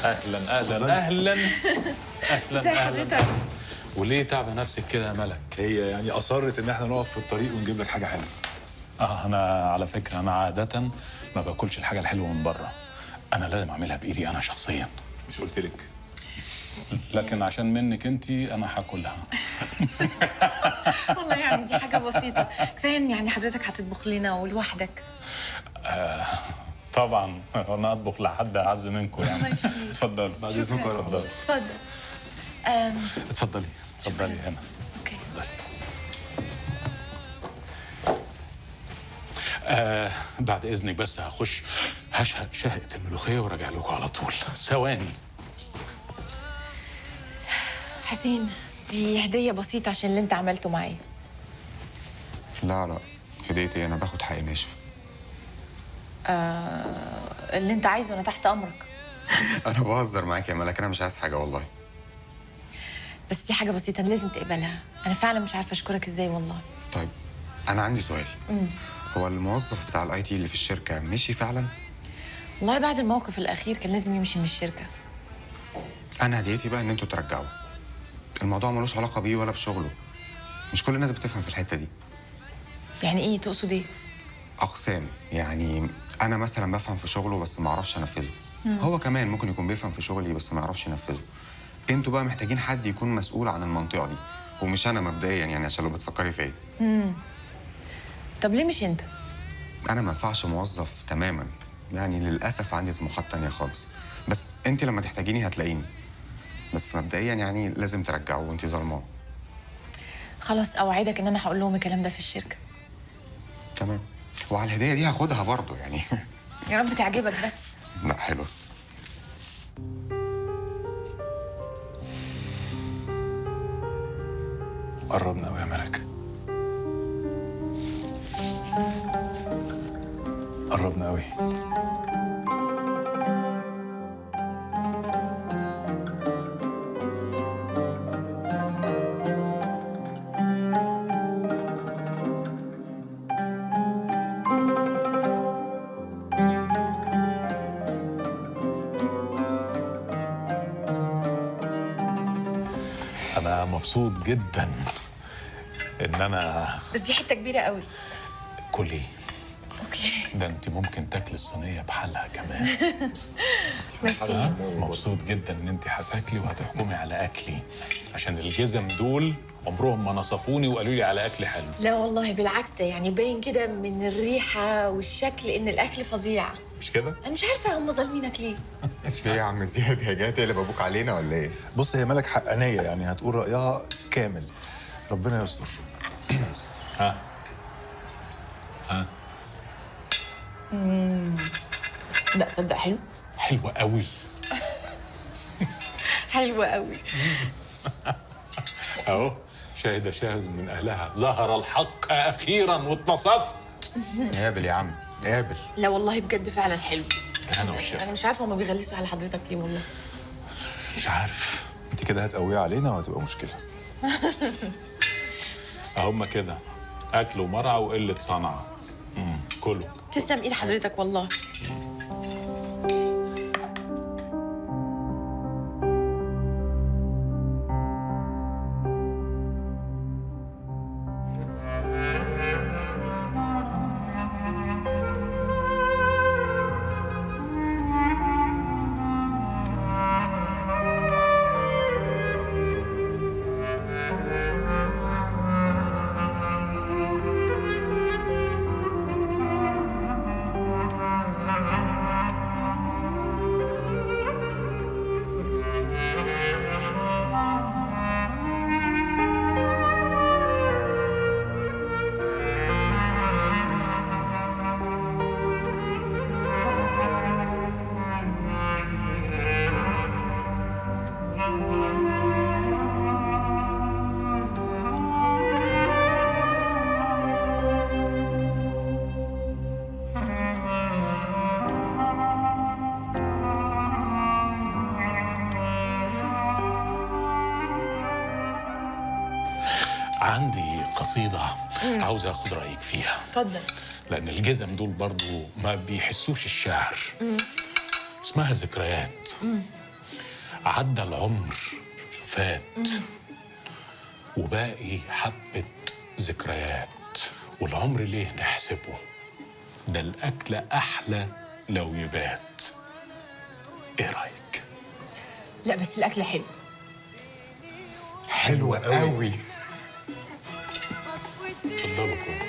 اهلا اهلا اهلا اهلا ازي اهلا حضرتك؟ وليه تعب نفسك كده يا ملك؟ هي يعني اصرت ان احنا نقف في الطريق ونجيب لك حاجه حلوه. انا على فكره انا عاده ما باكلش الحاجه الحلوه من بره، انا لازم اعملها بايدي انا شخصيا. مش قلت لك؟ لكن عشان منك انت انا هاكلها. والله يعني دي حاجة بسيطة، كفاية إن يعني حضرتك هتطبخ لنا ولوحدك. طبعا انا اطبخ لحد اعز منكم يعني. اتفضلوا بعد اذنكم يا رب. اتفضل. اتفضلي اتفضلي هنا. اوكي. بعد اذنك بس هخش هشهق شهقة الملوخيه وراجع لكم على طول، ثواني. حسين، دي هدية بسيطة عشان اللي أنت عملته معايا. لا هديتي انا باخد حقي ناشف. اللي أنت عايزه أنا تحت أمرك. انا بهزر معاك يا ملك، انا مش عايز حاجه والله. بس دي حاجة بسيطة لازم تقبلها، أنا فعلا مش عارفة أشكرك إزاي والله. طيب انا عندي سؤال. هو الموظف بتاع الاي تي اللي في الشركه مشي فعلا؟ والله بعد الموقف الأخير كان لازم يمشي من الشركة. انا هديتي بقى ان انتوا ترجعوه. الموضوع ملوش علاقه بيه ولا بشغله. مش كل الناس بتفهم في الحته دي. يعني إيه تقصد إيه؟ اقسام يعني. انا مثلا بفهم في شغله بس ما اعرفش انفذه. هو كمان ممكن يكون بيفهم في شغلي بس ما يعرفش ينفذه. انتوا بقى محتاجين حد يكون مسؤول عن المنطقه دي، ومش انا مبدئيا يعني عشان لو بتفكري فيا. طب ليه مش أنت؟ انا ما ينفعش موظف تماما، يعني للاسف عندي طموحات تانية خالص. بس انت لما تحتاجيني هتلاقيني. بس مبدئيا يعني لازم ترجعوه وانت ظلماه. خلاص أوعدك إن أنا هقول لهم الكلام ده في الشركة. تمام. وعلى الهديه دي هاخدها برضه يعني. يا رب تعجبك بس. لا حلو. قربنا قوي يا ملك، قربنا قوي. أنا مبسوط جدا إن أنا بس دي حتة كبيرة قوي. كلي. أوكي. ده أنت ممكن تاكلي الصينية بحالها كمان. ميرسي. مبسوط جدا إن أنت هتاكلي وهتحكمي على أكلي، عشان الجزم دول عمرهم ما نصفوني وقالوا لي على أكل حلو. لا والله بالعكس، ده يعني باين كده من الريحة والشكل إن الأكل فظيع. مش كده؟ أنا مش عارفة هم ظالمينك ليه؟ ليه يا عم زياد؟ هي جايه تقلب ابوك علينا ولا ايه؟ بص، هي ملك حقانيه يعني هتقول رايها كامل. ربنا يستر. ها؟ ها؟ لا تصدق حلو. حلوة قوي. حلو قوي. أهو شاهد شاهد من أهلها، ظهر الحق أخيرا واتنصفت. قابل يا عم قابل. لا والله بجد فعلا حلو. أنا والشيف. أنا مش عارفة هما بيغلسوا على حضرتك ليه والله. مش عارف. انت كده هتقويها علينا وهتبقى مشكله. هما كده أكل ومرعى وقلة صنعة. كله. تسلم إيد حضرتك والله. عندي قصيدة عاوز اخد رأيك فيها. اتفضل. لأن الجزم دول برضو ما بيحسوش الشعر. اسمها ذكريات. عدى العمر فات وباقي حبة ذكريات، والعمر ليه نحسبه؟ ده الأكل أحلى لو يبات. إيه رأيك؟ لا بس الاكل حلو. حلوة قوي. اتفضلوا كلوا.